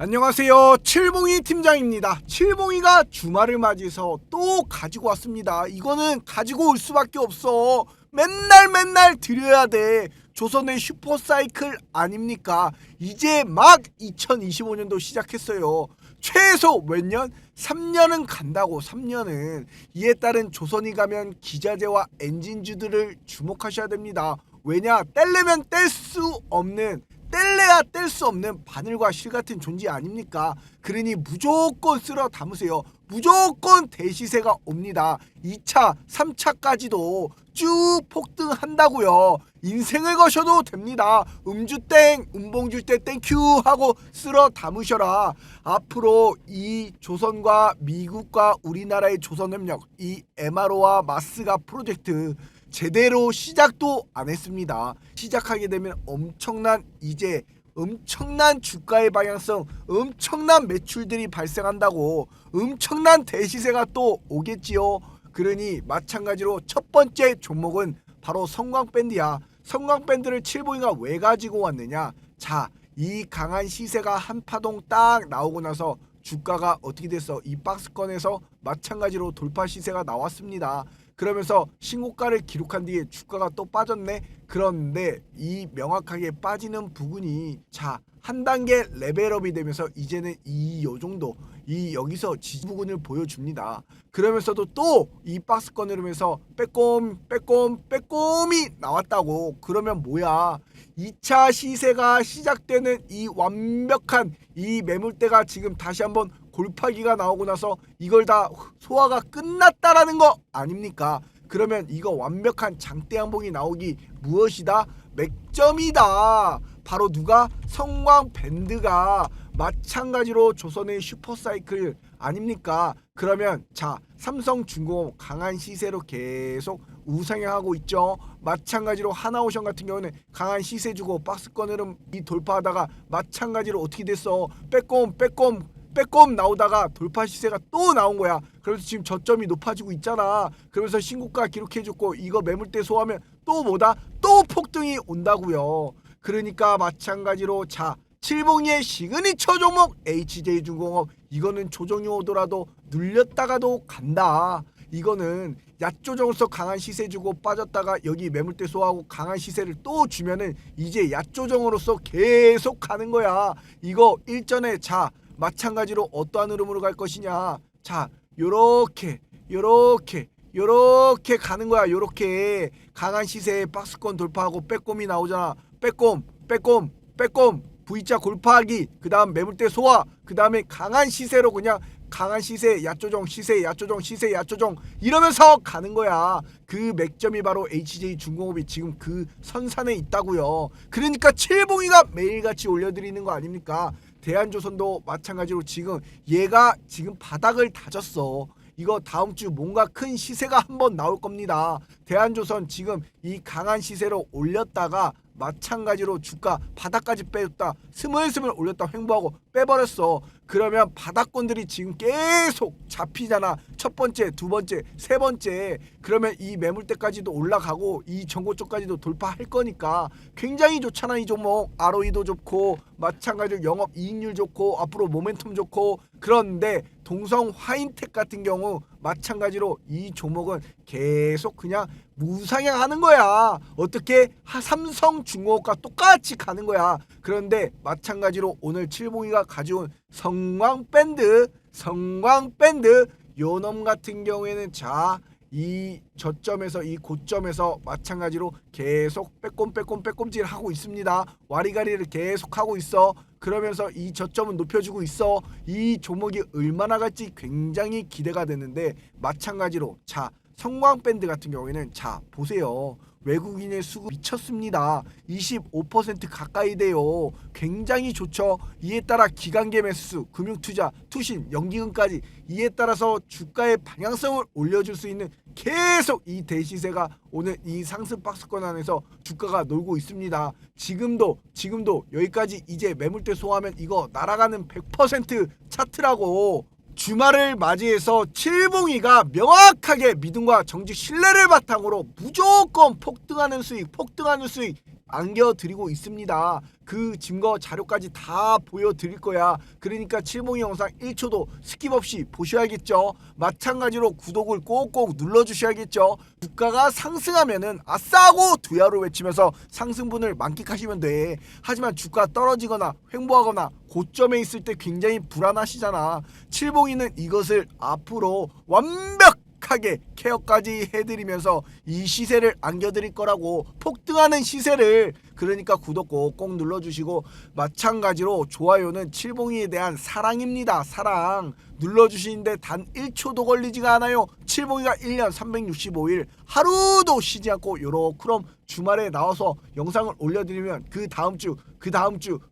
안녕하세요, 칠봉이 팀장입니다. 칠봉이가 주말을 맞이해서 또 가지고 왔습니다. 이거는 가지고 올 수밖에 없어. 맨날 드려야 돼. 조선의 슈퍼사이클 아닙니까? 이제 막 2025년도 시작했어요. 최소 몇 년? 3년은 간다고. 3년은. 이에 따른 조선이 가면 기자재와 엔진주들을 주목하셔야 됩니다. 왜냐? 뗄래면 뗄 수 없는, 뗄래야 뗄 수 없는 바늘과 실 같은 존재 아닙니까? 그러니 무조건 쓸어 담으세요. 무조건 대시세가 옵니다. 2차, 3차까지도 쭉 폭등한다고요. 인생을 거셔도 됩니다. 음주땡, 음봉줄 때 땡큐 하고 쓸어 담으셔라. 앞으로 이 조선과 미국과 우리나라의 조선협력, 이 MRO와 마스가 프로젝트 제대로 시작도 안 했습니다. 시작하게 되면 엄청난 주가의 방향성, 엄청난 매출들이 발생한다고, 엄청난 대시세가 또 오겠지요. 그러니 마찬가지로 첫 번째 종목은 바로 성광밴드야. 성광밴드를 칠봉이가 왜 가지고 왔느냐? 자, 이 강한 시세가 한 파동 딱 나오고 나서 주가가 어떻게 됐어? 이 박스권에서 마찬가지로 돌파 시세가 나왔습니다. 그러면서 신고가를 기록한 뒤에 주가가 또 빠졌네. 그런데 이 명확하게 빠지는 부분이 한 단계 레벨업이 되면서 이제는 요 정도, 여기서 지지 부분을 보여줍니다. 그러면서도 또 이 박스권을 흐르면서 빼꼼이 나왔다고. 그러면 뭐야? 2차 시세가 시작되는 이 완벽한 이 매물대가 지금 다시 한번 골파기가 나오고 나서 이걸 다 소화가 끝났다라는 거 아닙니까? 그러면 이거 완벽한 장대 양봉이 나오기 무엇이다? 맥점이다. 바로 누가? 성광밴드가 마찬가지로 조선의 슈퍼사이클 아닙니까? 그러면 삼성중공업 강한 시세로 계속 우상향하고 있죠. 마찬가지로 하나오션 같은 경우는 강한 시세 주고 박스권 흐름 이 돌파하다가 마찬가지로 어떻게 됐어? 빼꼼 나오다가 돌파 시세가 또 나온 거야. 그래서 지금 저점이 높아지고 있잖아. 그러면서 신고가 기록해줬고, 이거 매물대 소화하면 또 뭐다? 또 폭등이 온다고요. 그러니까 마찬가지로 칠봉이의 시그니처 종목 HJ중공업, 이거는 조정이 오더라도 눌렸다가도 간다. 이거는 얕조정으로서 강한 시세 주고 빠졌다가 여기 매물대 소화하고 강한 시세를 또 주면은 이제 얕조정으로서 계속 가는 거야. 이거 일전에 마찬가지로 어떠한 흐름으로 갈 것이냐? 요렇게 가는 거야. 요렇게 강한 시세에 박스권 돌파하고 빼꼼이 나오잖아. 빼꼼 V자 골파하기, 그 다음 매물대 소화, 그 다음에 강한 시세로 그냥 강한 시세 얕조정, 시세 얕조정, 시세 얕조정 이러면서 가는 거야. 그 맥점이 바로 HJ중공업이 지금 그 선산에 있다고요. 그러니까 칠봉이가 매일같이 올려드리는 거 아닙니까? 대한조선도 마찬가지로 지금 얘가 지금 바닥을 다졌어. 이거 다음 주 뭔가 큰 시세가 한번 나올 겁니다. 대한조선 지금 이 강한 시세로 올렸다가 마찬가지로 주가 바닥까지 빼줬다, 스물스물 올렸다 횡보하고 빼버렸어. 그러면 바닥권들이 지금 계속 잡히잖아. 첫 번째, 두 번째, 세 번째. 그러면 이 매물대까지도 올라가고 이 전고 쪽까지도 돌파할 거니까 굉장히 좋잖아. 이 종목 ROE도 좋고 마찬가지로 영업이익률 좋고 앞으로 모멘텀 좋고. 그런데 동성 화인텍 같은 경우 마찬가지로 이 종목은 계속 그냥 무상향하는 거야. 어떻게? 삼성중공업과 똑같이 가는 거야. 그런데 마찬가지로 오늘 칠봉이가 가져온 성광밴드 요놈 같은 경우에는 이 저점에서 이 고점에서 마찬가지로 계속 빼꼼질 하고 있습니다. 와리가리를 계속 하고 있어. 그러면서 이 저점은 높여주고 있어. 이 종목이 얼마나 갈지 굉장히 기대가 되는데, 마찬가지로 성광밴드 같은 경우에는 보세요. 외국인의 수급 미쳤습니다. 25% 가까이 돼요. 굉장히 좋죠. 이에 따라 기관계 매수, 금융투자, 투신, 연기금까지 이에 따라서 주가의 방향성을 올려줄 수 있는 계속 이 대시세가 오늘 이 상승 박스권 안에서 주가가 놀고 있습니다. 지금도 여기까지 이제 매물대 소화하면 이거 날아가는 100% 차트라고. 주말을 맞이해서 칠봉이가 명확하게 믿음과 정직 신뢰를 바탕으로 무조건 폭등하는 수익 안겨드리고 있습니다. 그 증거 자료까지 다 보여드릴 거야. 그러니까 칠봉이 영상 1초도 스킵 없이 보셔야겠죠. 마찬가지로 구독을 꼭꼭 눌러주셔야겠죠. 주가가 상승하면은 아싸고 두야로 외치면서 상승분을 만끽하시면 돼. 하지만 주가 떨어지거나 횡보하거나 고점에 있을 때 굉장히 불안하시잖아. 칠봉이는 이것을 앞으로 완벽하게 케어까지 해드리면서 이 시세를 안겨드릴 거라고, 폭등하는 시세를. 그러니까 구독 꼭꼭 눌러주시고, 마찬가지로 좋아요는 칠봉이에 대한 사랑입니다. 사랑 눌러주시는데 단 1초도 걸리지가 않아요. 칠봉이가 1년 365일 하루도 쉬지 않고 요렇게럼 주말에 나와서 영상을 올려드리면 그 다음 주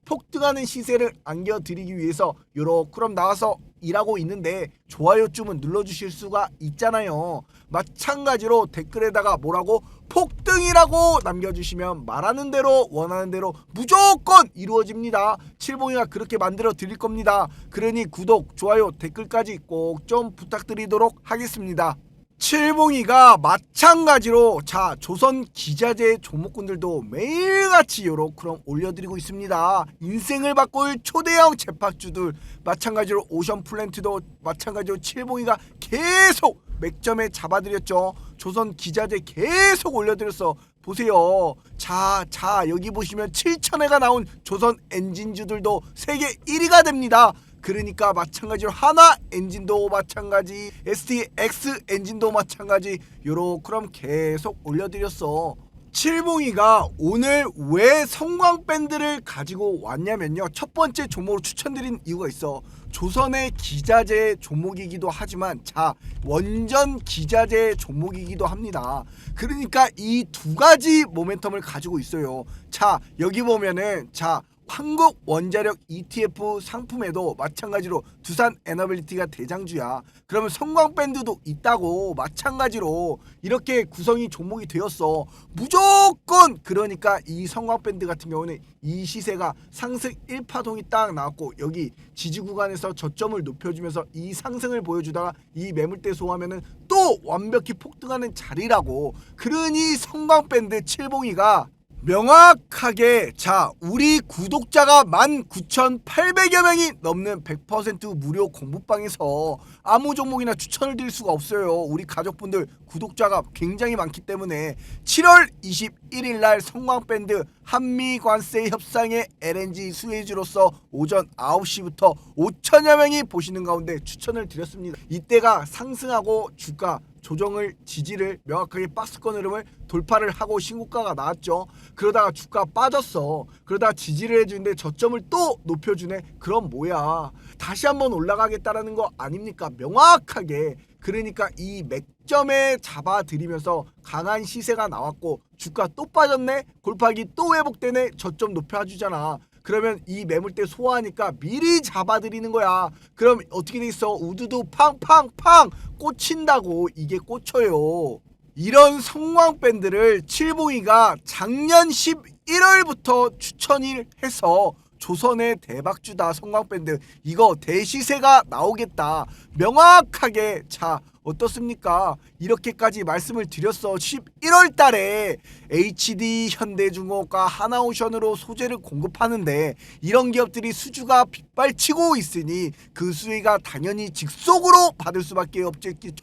폭등하는 시세를 안겨드리기 위해서 요렇게럼 나와서 일하고 있는데 좋아요 쯤은 눌러주실 수가 있잖아요. 마찬가지로 댓글에다가 뭐라고 폭등이라고 남겨주시면 말하는 대로 원하는 대로 무조건 이루어집니다. 칠봉이가 그렇게 만들어 드릴 겁니다. 그러니 구독, 좋아요, 댓글까지 꼭 좀 부탁드리도록 하겠습니다. 칠봉이가 마찬가지로 자 조선 기자재 종목군들도 매일같이 요렇게럼 올려드리고 있습니다. 인생을 바꿀 초대형 제팍주들, 마찬가지로 오션플랜트도 마찬가지로 칠봉이가 계속 맥점에 잡아드렸죠. 조선 기자재 계속 올려드렸어. 보세요. 자 여기 보시면 7,000회가 나온 조선 엔진주들도 세계 1위가 됩니다. 그러니까 마찬가지로 하나 엔진도 마찬가지, STX 엔진도 마찬가지, 요렇게럼 계속 올려드렸어. 칠봉이가 오늘 왜 성광밴드를 가지고 왔냐면요, 첫 번째 종목으로 추천드린 이유가 있어. 조선의 기자재 종목이기도 하지만 자 원전 기자재 종목이기도 합니다. 그러니까 이 두 가지 모멘텀을 가지고 있어요. 자 여기 보면은 자 한국 원자력 ETF 상품에도 마찬가지로 두산 에너빌리티가 대장주야. 그러면 성광밴드도 있다고 마찬가지로 이렇게 구성이 종목이 되었어. 무조건 그러니까 이 성광밴드 같은 경우는 이 시세가 상승 1파동이 딱 나왔고 여기 지지 구간에서 저점을 높여주면서 이 상승을 보여주다가 이 매물대 소화하면은 또 완벽히 폭등하는 자리라고. 그러니 성광밴드 칠봉이가 명확하게 자 우리 구독자가 19,800여 명이 넘는 100% 무료 공부방에서 아무 종목이나 추천을 드릴 수가 없어요. 우리 가족분들 구독자가 굉장히 많기 때문에 7월 21일 날 성광밴드 한미관세 협상의 LNG 수혜주로서 오전 9시부터 5천여 명이 보시는 가운데 추천을 드렸습니다. 이때가 상승하고 주가 조정을 지지를 명확하게 박스권 흐름을 돌파를 하고 신고가가 나왔죠. 그러다가 주가 빠졌어. 그러다가 지지를 해주는데 저점을 또 높여주네. 그럼 뭐야, 다시 한번 올라가겠다라는 거 아닙니까? 명확하게. 그러니까 이 맥점에 잡아들이면서 강한 시세가 나왔고 주가 또 빠졌네, 골파기 또 회복되네, 저점 높여주잖아. 그러면 이 매물대 소화하니까 미리 잡아들이는 거야. 그럼 어떻게 돼 있어? 우두두 팡팡팡 꽂힌다고. 이게 꽂혀요. 이런 성광밴드를 칠봉이가 작년 11월부터 추천을 해서 조선의 대박주다 성광밴드 이거 대시세가 나오겠다 명확하게. 자 어떻습니까? 이렇게까지 말씀을 드렸어. 11월 달에 HD 현대중공업과 하나오션으로 소재를 공급하는데 이런 기업들이 수주가 빗발치고 있으니 그 수혜가 당연히 직속으로 받을 수밖에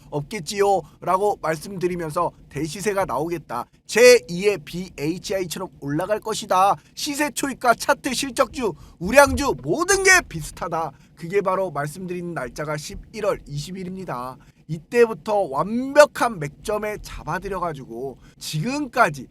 없겠지요 라고 말씀드리면서 대시세가 나오겠다. 제2의 BHI처럼 올라갈 것이다. 시세 초입과 차트 실적주 우량주 모든 게 비슷하다. 그게 바로 말씀드린 날짜가 11월 20일입니다. 이때부터 완벽한 맥점에 잡아들여가지고 지금까지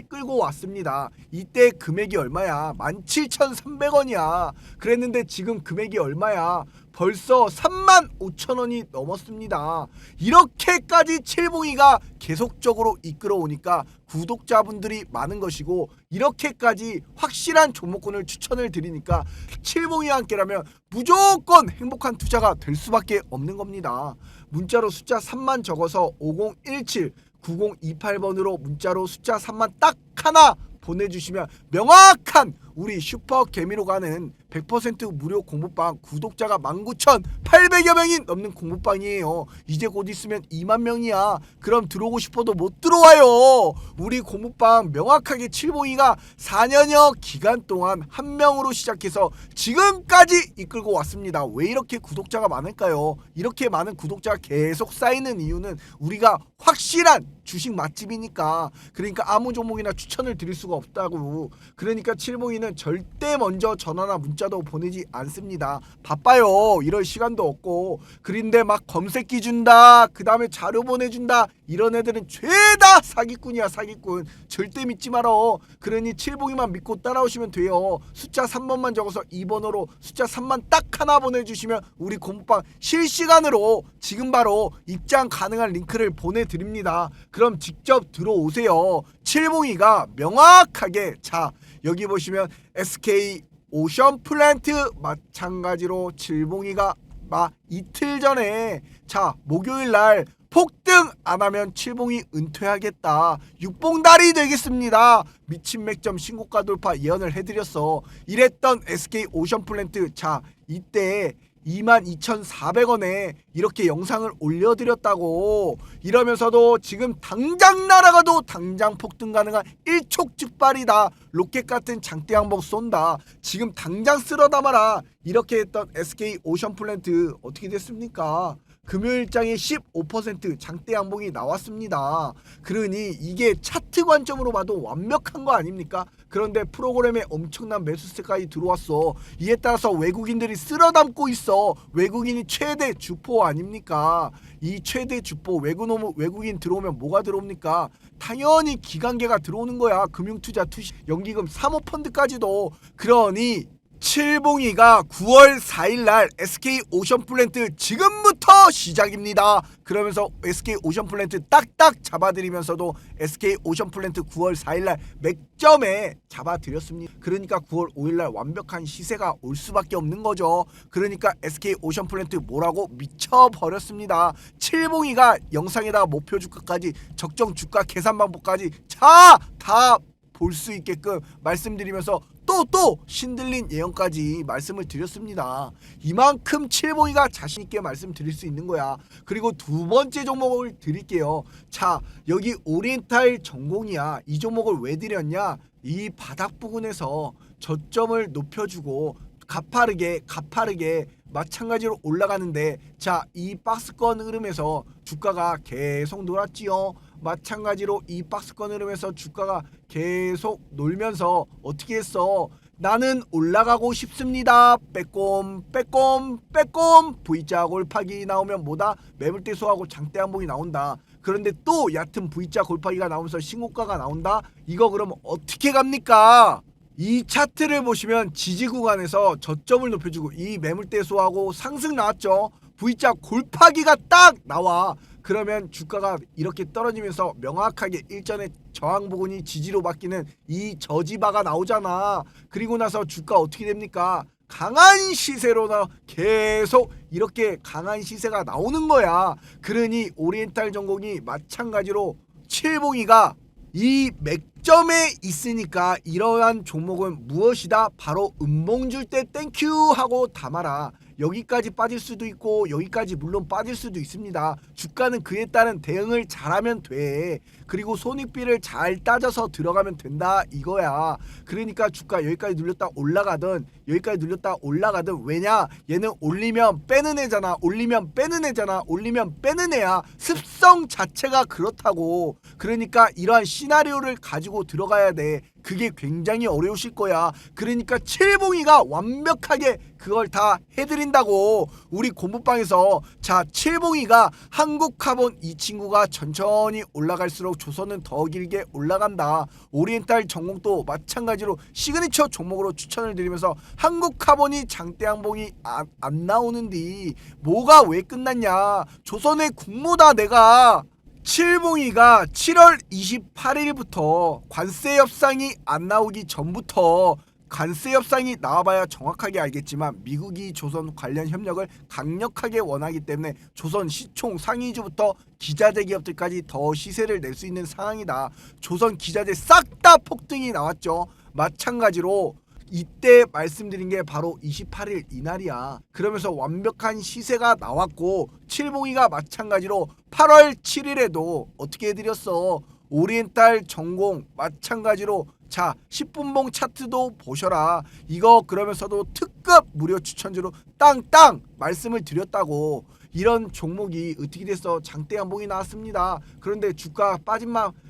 끌고 왔습니다. 이때 금액이 얼마야? 17,300원이야. 그랬는데 지금 금액이 얼마야? 벌써 35,000원이 넘었습니다. 이렇게까지 칠봉이가 계속적으로 이끌어 오니까 구독자분들이 많은 것이고 이렇게까지 확실한 종목군을 추천을 드리니까 칠봉이와 함께라면 무조건 행복한 투자가 될 수밖에 없는 겁니다. 문자로 숫자 3만 적어서 5017 9028번으로 문자로 숫자 3만 딱 하나 보내주시면 명확한 우리 슈퍼 개미로 가는 100% 무료 공부방 구독자가 19,800여 명이 넘는 공부방이에요. 이제 곧 있으면 2만 명이야. 그럼 들어오고 싶어도 못 들어와요. 우리 공부방 명확하게 칠봉이가 4년여 기간 동안 한 명으로 시작해서 지금까지 이끌고 왔습니다. 왜 이렇게 구독자가 많을까요? 이렇게 많은 구독자가 계속 쌓이는 이유는 우리가 확실한 주식 맛집이니까. 그러니까 아무 종목이나 추천을 드릴 수가 없다고. 그러니까 칠봉이는 절대 먼저 전화나 문자도 보내지 않습니다. 바빠요. 이럴 시간도 없고. 그런데 막 검색기 준다, 그 다음에 자료 보내준다, 이런 애들은 죄다 사기꾼이야, 사기꾼. 절대 믿지 말어. 그러니 칠봉이만 믿고 따라오시면 돼요. 숫자 3번만 적어서 2번으로 숫자 3만 딱 하나 보내주시면 우리 공부방 실시간으로 지금 바로 입장 가능한 링크를 보내드립니다. 그럼 직접 들어오세요. 칠봉이가 명확하게, 자 여기 보시면 SK 오션 플랜트 마찬가지로 칠봉이가 이틀 전에, 자 목요일날 폭등 안하면 칠봉이 은퇴하겠다, 육봉달이 되겠습니다, 미친 맥점 신고가 돌파 예언을 해드렸어. 이랬던 SK 오션 플랜트, 자 이때 22,400원에 이렇게 영상을 올려드렸다고. 이러면서도 지금 당장 날아가도 당장 폭등 가능한 일촉즉발이다, 로켓 같은 장대 항복 쏜다, 지금 당장 쓸어 담아라, 이렇게 했던 SK 오션 플랜트 어떻게 됐습니까? 금요일장에 15% 장대 양봉이 나왔습니다. 그러니 이게 차트 관점으로 봐도 완벽한 거 아닙니까? 그런데 프로그램에 엄청난 매수세까지 들어왔어. 이에 따라서 외국인들이 쓸어담고 있어. 외국인이 최대 주포 아닙니까? 이 최대 주포 외국인 들어오면 뭐가 들어옵니까? 당연히 기관계가 들어오는 거야. 금융투자, 투시, 연기금, 사모펀드까지도. 그러니 칠봉이가 9월 4일날 SK 오션 플랜트 지금부터 시작입니다. 그러면서 SK 오션 플랜트 딱딱 잡아드리면서도 SK 오션 플랜트 9월 4일날 맥점에 잡아드렸습니다. 그러니까 9월 5일날 완벽한 시세가 올 수밖에 없는 거죠. 그러니까 SK 오션 플랜트 뭐라고 미쳐버렸습니다. 칠봉이가 영상에다가 목표 주가까지, 적정 주가 계산 방법까지 다 볼 수 있게끔 말씀드리면서 또 신들린 예언까지 말씀을 드렸습니다. 이만큼 칠봉이가 자신있게 말씀드릴 수 있는 거야. 그리고 두 번째 종목을 드릴게요. 자 여기 오리엔탈 전공이야. 이 종목을 왜 드렸냐, 이 바닥 부근에서 저점을 높여주고 가파르게 마찬가지로 올라가는데, 자 이 박스권 흐름에서 주가가 계속 놀았지요. 마찬가지로 이 박스권 흐름에서 주가가 계속 놀면서 어떻게 했어? 나는 올라가고 싶습니다. 빼꼼 V자 골파기 나오면 뭐다? 매물대 소하고 장대 항봉이 나온다. 그런데 또 얕은 V자 골파기가 나오면서 신고가가 나온다. 이거 그럼 어떻게 갑니까? 이 차트를 보시면 지지 구간에서 저점을 높여주고 이 매물대 소하고 상승 나왔죠. V자 골파기가 딱 나와. 그러면 주가가 이렇게 떨어지면서 명확하게 일전에 저항 부근이 지지로 바뀌는 이 저지바가 나오잖아. 그리고 나서 주가 어떻게 됩니까? 강한 시세로 계속 이렇게 강한 시세가 나오는 거야. 그러니 오리엔탈 전공이 마찬가지로 칠봉이가 이 맥점에 있으니까 이러한 종목은 무엇이다? 바로 음봉 줄 때 땡큐 하고 담아라. 여기까지 빠질 수도 있고 여기까지 물론 빠질 수도 있습니다. 주가는 그에 따른 대응을 잘하면 돼. 그리고 손익비를 잘 따져서 들어가면 된다 이거야. 그러니까 주가 여기까지 눌렸다 올라가든 여기까지 눌렸다 올라가든, 왜냐? 얘는 올리면 빼는 애잖아. 올리면 빼는 애잖아. 올리면 빼는 애야. 습성 자체가 그렇다고. 그러니까 이러한 시나리오를 가지고 들어가야 돼. 그게 굉장히 어려우실 거야. 그러니까 칠봉이가 완벽하게 그걸 다 해드린다고. 우리 공부방에서 자 칠봉이가 한국카본 이 친구가 천천히 올라갈수록 조선은 더 길게 올라간다. 오리엔탈 전공도 마찬가지로 시그니처 종목으로 추천을 드리면서 한국카본이 장대 항봉이 안 나오는데 뭐가 왜 끝났냐. 조선의 국모다 내가. 칠봉이가 7월 28일부터 관세 협상이 안 나오기 전부터, 관세 협상이 나와봐야 정확하게 알겠지만 미국이 조선 관련 협력을 강력하게 원하기 때문에 조선 시총 상위주부터 기자재 기업들까지 더 시세를 낼 수 있는 상황이다. 조선 기자재 싹 다 폭등이 나왔죠. 마찬가지로 이때 말씀드린 게 바로 28일 이날이야. 그러면서 완벽한 시세가 나왔고 칠봉이가 마찬가지로 8월 7일에도 어떻게 해드렸어? 오리엔탈 전공 마찬가지로 자 10분봉 차트도 보셔라. 이거 그러면서도 특급 무료 추천주로 땅땅 말씀을 드렸다고. 이런 종목이 어떻게 됐어? 장대 양봉이 나왔습니다. 그런데 주가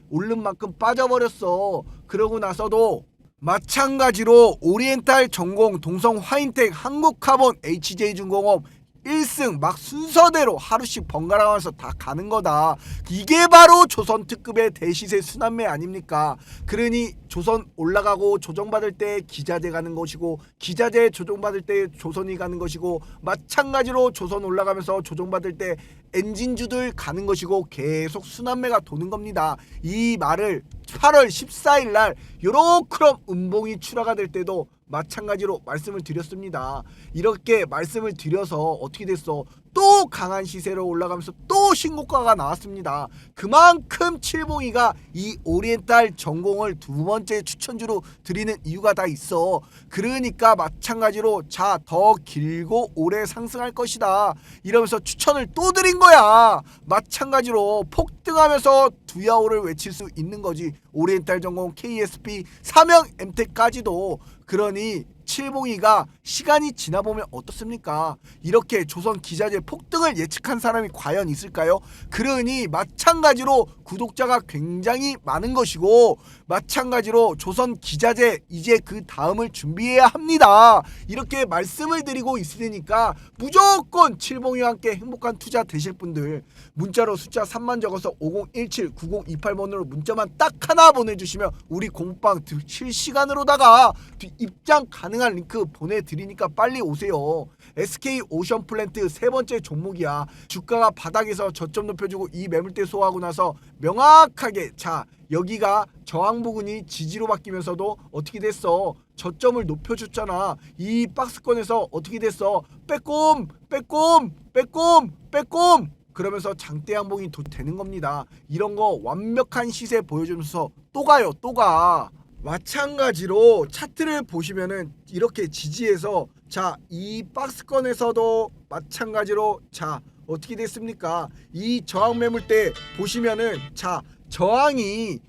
오른 만큼 빠져버렸어. 그러고 나서도 마찬가지로 오리엔탈 전공, 동성 화인텍, 한국카본, HJ중공업 1승 막 순서대로 하루씩 번갈아가면서 다 가는 거다. 이게 바로 조선 특급의 대시세 순환매 아닙니까? 그러니 조선 올라가고 조정받을 때 기자재 가는 것이고 기자재 조정받을 때 조선이 가는 것이고 마찬가지로 조선 올라가면서 조정받을 때 엔진주들 가는 것이고 계속 순환매가 도는 겁니다. 이 말을 8월 14일 날 요렇게럼 음봉이 출하가 될 때도 마찬가지로 말씀을 드렸습니다. 이렇게 말씀을 드려서 어떻게 됐어? 또 강한 시세로 올라가면서 또 신고가가 나왔습니다. 그만큼 칠봉이가 이 오리엔탈 전공을 두 번째 추천주로 드리는 이유가 다 있어. 그러니까 마찬가지로 자 더 길고 오래 상승할 것이다 이러면서 추천을 또 드린 거야. 마찬가지로 폭등하면서 두야오를 외칠 수 있는 거지. 오리엔탈 전공, KSP, 삼형 엠텍까지도. 그러니 칠봉이가 시간이 지나보면 어떻습니까? 이렇게 조선 기자재 폭등을 예측한 사람이 과연 있을까요? 그러니 마찬가지로 구독자가 굉장히 많은 것이고 마찬가지로 조선 기자재 이제 그 다음을 준비해야 합니다. 이렇게 말씀을 드리고 있으니까 무조건 칠봉이와 함께 행복한 투자 되실 분들 문자로 숫자 3만 적어서 5017-9028번으로 문자만 딱 하나 보내주시면 우리 공부방 실시간으로다가 입장 가능한 링크 보내드리니까 빨리 오세요. SK 오션플랜트 세 번째 종목이야. 주가가 바닥에서 저점 높여주고 이 매물대 소화하고 나서 명확하게 자 여기가 저항 부근이 지지로 바뀌면서도 어떻게 됐어? 저점을 높여줬잖아. 이 박스권에서 어떻게 됐어? 빼꼼 그러면서 장대 양봉이 되는 겁니다. 이런 거 완벽한 시세 보여주면서 또 가요. 또 가. 마찬가지로 차트를 보시면은 이렇게 지지해서 자 이 박스권에서도 마찬가지로 자 어떻게 됐습니까? 이 저항 매물대 보시면은 자 저항이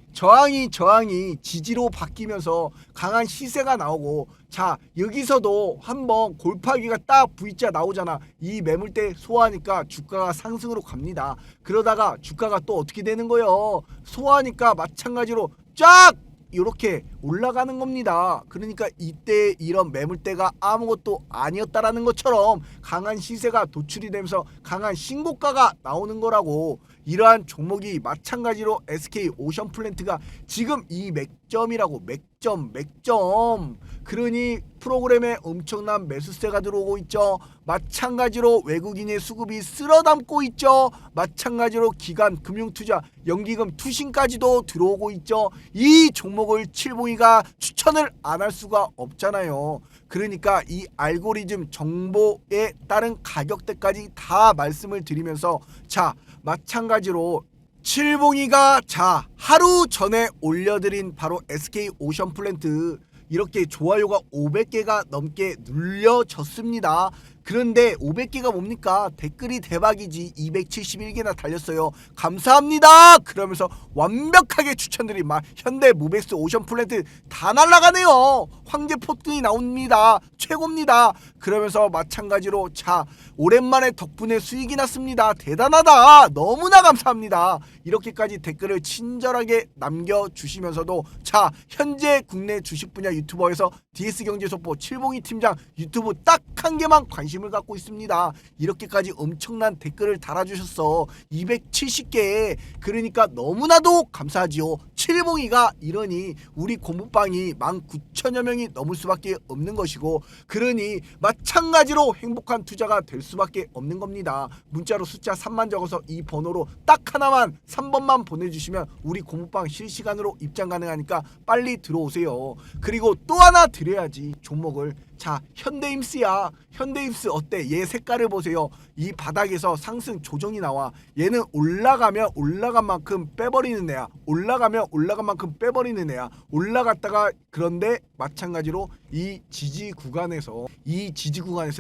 지지로 바뀌면서 강한 시세가 나오고 자 여기서도 한번 골파기가 딱 V자 나오잖아. 이 매물대 소화하니까 주가가 상승으로 갑니다. 그러다가 주가가 또 어떻게 되는 거예요? 소화하니까 마찬가지로 쫙 이렇게 올라가는 겁니다. 그러니까 이때 이런 매물대가 아무것도 아니었다라는 것처럼 강한 시세가 도출이 되면서 강한 신고가가 나오는 거라고. 이러한 종목이 마찬가지로 SK 오션플랜트가 지금 이 맥점이라고. 맥점. 그러니 프로그램에 엄청난 매수세가 들어오고 있죠. 마찬가지로 외국인의 수급이 쓸어담고 있죠. 마찬가지로 기관 금융투자 연기금 투신까지도 들어오고 있죠. 이 종목을 칠봉이가 추천을 안 할 수가 없잖아요. 그러니까 이 알고리즘 정보에 따른 가격대까지 다 말씀을 드리면서 자 마찬가지로 칠봉이가 자 하루 전에 올려드린 바로 SK 오션플랜트 이렇게 좋아요가 500개가 넘게 눌려졌습니다. 그런데 500개가 뭡니까? 댓글이 대박이지. 271개나 달렸어요. 감사합니다. 그러면서 완벽하게 추천드린 현대 무벡스 오션플랜트 다 날라가네요. 황제 폭등이 나옵니다. 최고입니다. 그러면서 마찬가지로 자 오랜만에 덕분에 수익이 났습니다. 대단하다. 너무나 감사합니다. 이렇게까지 댓글을 친절하게 남겨주시면서도 자 현재 국내 주식 분야 유튜버에서 DS경제속보 칠봉이 팀장 유튜브 딱 한 개만 관심을 갖고 있습니다. 이렇게까지 엄청난 댓글을 달아주셨어. 270개. 그러니까 너무나도 감사하지요. 칠봉이가 이러니 우리 공부방이 19,000여 명이 넘을 수밖에 없는 것이고 그러니 마찬가지로 행복한 투자가 될 수밖에 없는 겁니다. 문자로 숫자 3만 적어서 이 번호로 딱 하나만 3번만 보내주시면 우리 공부방 실시간으로 입장 가능하니까 빨리 들어오세요. 그리고 또 하나 드려야지 종목을. 자 현대임스야. 현대임스 어때? 얘 색깔을 보세요. 이 바닥에서 상승 조정이 나와. 얘는 올라가면 올라간 만큼 빼버리는 애야. 올라가면 올라간 만큼 빼버리는 애야. 올라갔다가 그런데 마찬가지로 이 지지 구간에서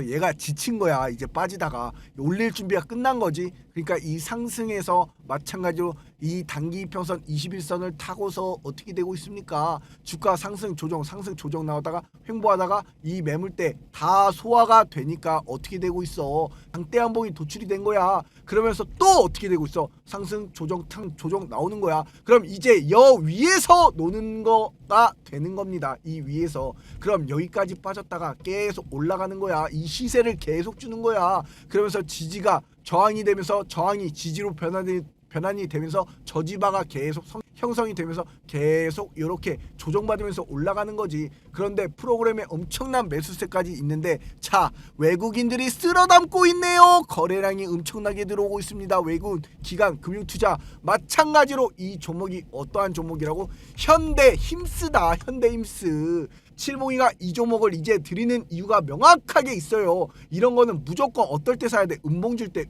얘가 지친 거야. 이제 빠지다가 올릴 준비가 끝난 거지. 그러니까 이 상승에서 마찬가지로 이 단기 이평선 21선을 타고서 어떻게 되고 있습니까? 주가 상승 조정 나오다가 횡보하다가 이 매물대 다 소화가 되니까 어떻게 되고 있어? 장대 한봉이 도출이 된 거야. 그러면서 또 어떻게 되고 있어? 상승 조정 나오는 거야. 그럼 이제 여 위에서 노는 거가 되는 겁니다. 이 위에서. 그럼 여기까지 빠졌다가 계속 올라가는 거야. 이 시세를 계속 주는 거야. 그러면서 지지가 저항이 되면서 저항이 지지로 변환이 되면서 저지바가 계속 형성이 되면서 계속 이렇게 조정받으면서 올라가는 거지. 그런데 프로그램에 엄청난 매수세까지 있는데 자, 외국인들이 쓸어담고 있네요. 거래량이 엄청나게 들어오고 있습니다. 외국인 기관 금융투자 마찬가지로 이 종목이 어떠한 종목이라고? 현대힘스다. 현대힘스. 칠봉이가 이 종목을 이제 드리는 이유가 명확하게 있어요. 이런 거는 무조건 어떨 때 사야 돼? 음봉 줄 때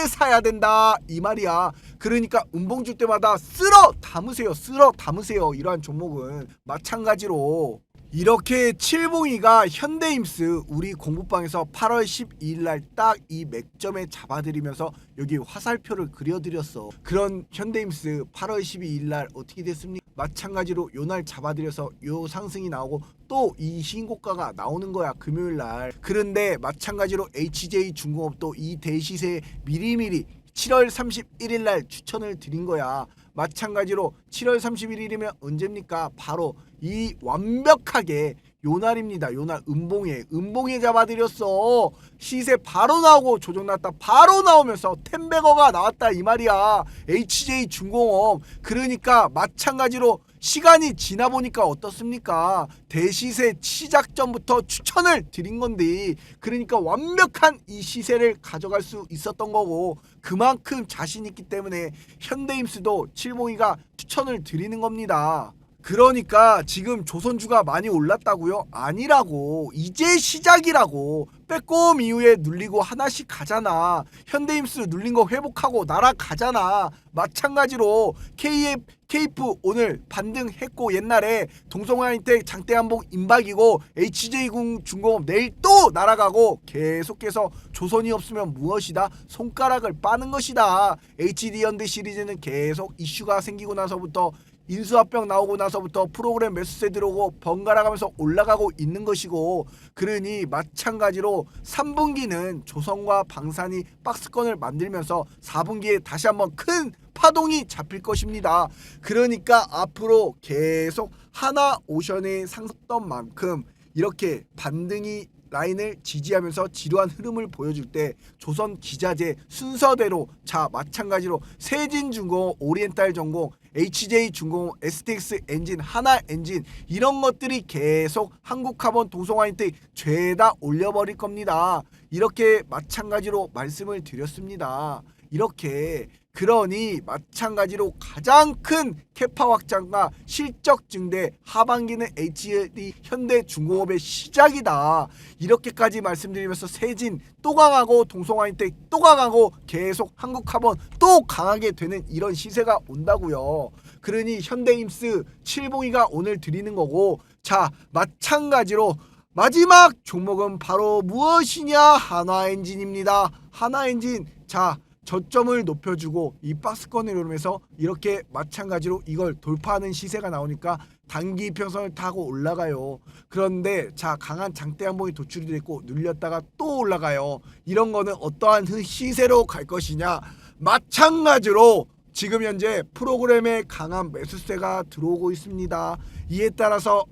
사야 된다 이 말이야. 그러니까 음봉 줄 때마다 쓸어 담으세요. 이러한 종목은 마찬가지로 이렇게 칠봉이가 현대힘스 우리 공부방에서 8월 12일날 딱 이 맥점에 잡아드리면서 여기 화살표를 그려드렸어. 그런 현대힘스 8월 12일날 어떻게 됐습니까? 마찬가지로 요날 잡아드려서 요 상승이 나오고 또 이 신고가가 나오는 거야 금요일날. 그런데 마찬가지로 HJ중공업도 이 대시세 미리미리 7월 31일날 추천을 드린 거야. 마찬가지로 7월 31일이면 언제입니까? 바로 이 완벽하게 요날입니다. 요날 음봉에 잡아드렸어. 시세 바로 나오고 조정 났다 바로 나오면서 텐베거가 나왔다 이 말이야. HJ중공업. 그러니까 마찬가지로 시간이 지나 보니까 어떻습니까? 대시세 시작 전부터 추천을 드린 건데 그러니까 완벽한 이 시세를 가져갈 수 있었던 거고 그만큼 자신 있기 때문에 현대힘스도 칠봉이가 추천을 드리는 겁니다. 그러니까 지금 조선주가 많이 올랐다고요? 아니라고. 이제 시작이라고. 빼꼼 이후에 눌리고 하나씩 가잖아. 현대힘스 눌린 거 회복하고 날아가잖아. 마찬가지로 KF 오늘 반등했고 옛날에 동성화인텍 장대한봉 임박이고 HJ중공업 내일 또 날아가고 계속해서 조선이 없으면 무엇이다? 손가락을 빠는 것이다. HD현대 시리즈는 계속 이슈가 생기고 나서부터 인수합병 나오고 나서부터 프로그램 매수세 들어오고 번갈아 가면서 올라가고 있는 것이고 그러니 마찬가지로 3분기는 조선과 방산이 박스권을 만들면서 4분기에 다시 한번 큰 파동이 잡힐 것입니다. 그러니까 앞으로 계속 하나오션의 상승했던 만큼 이렇게 반등이 라인을 지지하면서 지루한 흐름을 보여줄 때 조선기자재 순서대로 자 마찬가지로 세진중공업, 오리엔탈전공, HJ중공업, STX 엔진, 하나엔진 이런 것들이 계속 한국카본, 동성화인텍 죄다 올려버릴 겁니다. 이렇게 마찬가지로 말씀을 드렸습니다. 이렇게 그러니 마찬가지로 가장 큰 캐파 확장과 실적 증대 하반기는 HD 현대중공업의 시작이다. 이렇게까지 말씀드리면서 세진 또 강하고 동성화인텍 또 강하고 계속 한국카본 또 강하게 되는 이런 시세가 온다고요. 그러니 현대힘스 칠봉이가 오늘 드리는 거고 자 마찬가지로 마지막 종목은 바로 무엇이냐? 하나엔진입니다. 하나엔진 자 저점을 높여주고 이 박스권을 이루면서 이렇게 마찬가지로 이걸 돌파하는 시세가 나오니까 단기 이평선을 타고 올라가요. 그런데 자 강한 장대 한봉이 도출이 됐고 눌렸다가 또 올라가요. 이런 거는 어떠한 시세로 갈 것이냐? 마찬가지로 지금 현재 프로그램에 강한 매수세가 들어오고 있습니다. 이에 따라서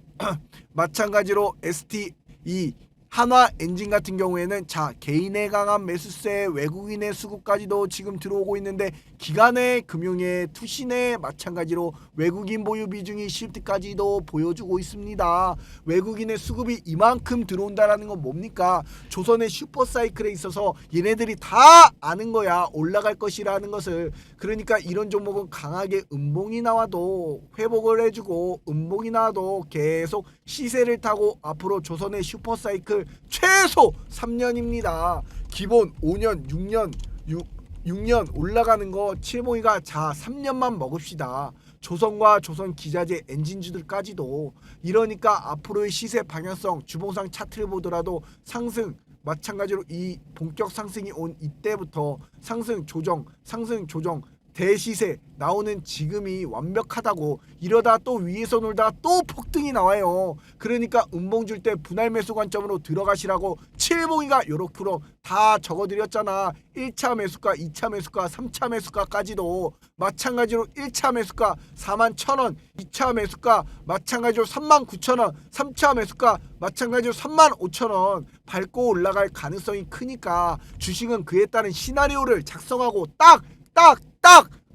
마찬가지로 ST 이 한화엔진 같은 경우에는 자 개인의 강한 매수세 외국인의 수급까지도 지금 들어오고 있는데 기관의 금융의 투신의 마찬가지로 외국인 보유 비중이 시프트까지도 보여주고 있습니다. 외국인의 수급이 이만큼 들어온다라는 건 뭡니까? 조선의 슈퍼사이클에 있어서 얘네들이 다 아는 거야. 올라갈 것이라는 것을. 그러니까 이런 종목은 강하게 음봉이 나와도 회복을 해주고 음봉이 나와도 계속 시세를 타고 앞으로 조선의 슈퍼사이클 최소 3년입니다. 기본 5년 6년 올라가는 거 칠봉이가 자 3년만 먹읍시다. 조선과 조선 기자재 엔진주들까지도. 이러니까 앞으로의 시세 방향성 주봉상 차트를 보더라도 상승, 마찬가지로 이 본격 상승이 온 이때부터 상승 조정 대시세 나오는 지금이 완벽하다고. 이러다 또 위에서 놀다가 또 폭등이 나와요. 그러니까 음봉 줄 때 분할 매수 관점으로 들어가시라고 칠봉이가 요렇게 다 적어드렸잖아. 1차 매수가, 2차 매수가, 3차 매수가까지도 마찬가지로 1차 매수가 41,000원, 2차 매수가 마찬가지로 39,000원, 3차 매수가 마찬가지로 35,000원 밟고 올라갈 가능성이 크니까 주식은 그에 따른 시나리오를 작성하고 딱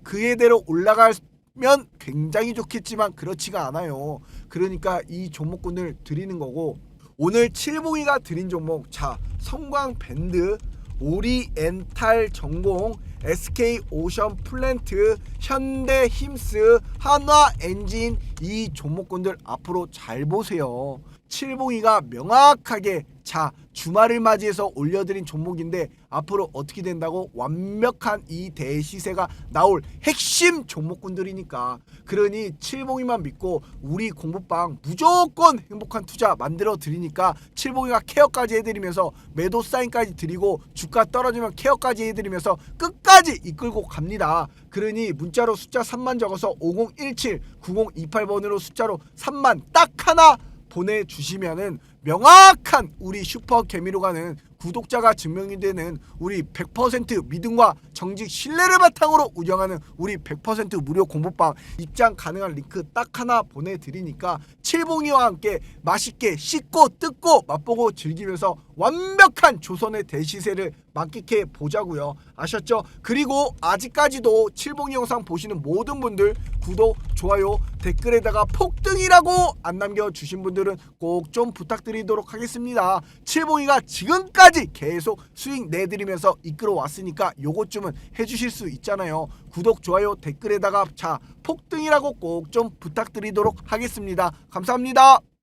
그에 대로 올라가면 굉장히 좋겠지만 그렇지가 않아요. 그러니까 이 종목군을 드리는 거고, 오늘 칠봉이가 드린 종목, 자, 성광밴드, 오리엔탈 전공, SK오션 플랜트, 현대힘스, 한화엔진, 이 종목군들 앞으로 잘 보세요. 칠봉이가 명확하게, 자, 주말을 맞이해서 올려드린 종목인데 앞으로 어떻게 된다고? 완벽한 이 대시세가 나올 핵심 종목군들이니까. 그러니 칠봉이만 믿고 우리 공부방 무조건 행복한 투자 만들어 드리니까 칠봉이가 케어까지 해드리면서 매도 사인까지 드리고 주가 떨어지면 케어까지 해드리면서 끝까지 이끌고 갑니다. 그러니 문자로 숫자 3만 적어서 5017 9028번으로 숫자로 3만 딱 하나 보내주시면은 명확한 우리 슈퍼 개미로 가는 구독자가 증명이 되는 우리 100% 믿음과 정직 신뢰를 바탕으로 운영하는 우리 100% 무료 공부방 입장 가능한 링크 딱 하나 보내드리니까 칠봉이와 함께 맛있게 씻고 뜯고 맛보고 즐기면서 완벽한 조선의 대시세를 만끽해 보자고요. 아셨죠? 그리고 아직까지도 칠봉이 영상 보시는 모든 분들 구독, 좋아요, 댓글에다가 폭등이라고 안 남겨주신 분들은 꼭 좀 부탁드리도록 하겠습니다. 칠봉이가 지금까지 계속 수익 내드리면서 이끌어 왔으니까 요것 좀은 해주실 수 있잖아요. 구독, 좋아요, 댓글에다가 자 폭등이라고 꼭 좀 부탁드리도록 하겠습니다. 감사합니다.